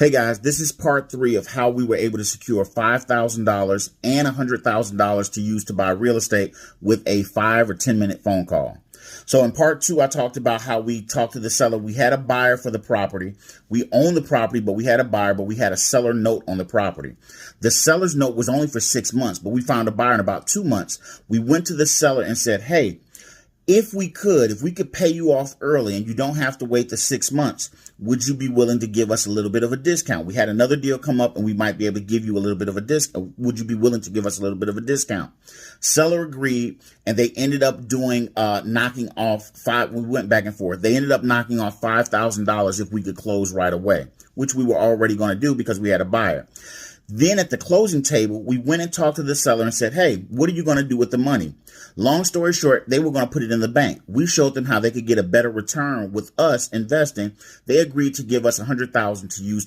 Hey guys, this is part 3 of how we were able to secure $5,000 and $100,000 to use to buy real estate with a 5 or 10 minute phone call. So in part 2, I talked about how we talked to the seller. We had a buyer for the property. We own the property, but we had a buyer, but we had a seller note on the property. The seller's note was only for 6 months, but we found a buyer in about 2 months. We went to the seller and said, hey, if we could pay you off early and you don't have to wait the 6 months, would you be willing to give us a little bit of a discount? We had another deal come up and we might be able to give you a little bit of a discount. Would you be willing to give us a little bit of a discount? Seller agreed, and they ended up doing knocking off we went back and forth. They ended up knocking off $5,000 if we could close right away, which we were already going to do because we had a buyer. Then at the closing table, we went and talked to the seller and said, hey, what are you going to do with the money? Long story short, they were going to put it in the bank. We showed them how they could get a better return with us investing. They agreed to give us $100,000 to use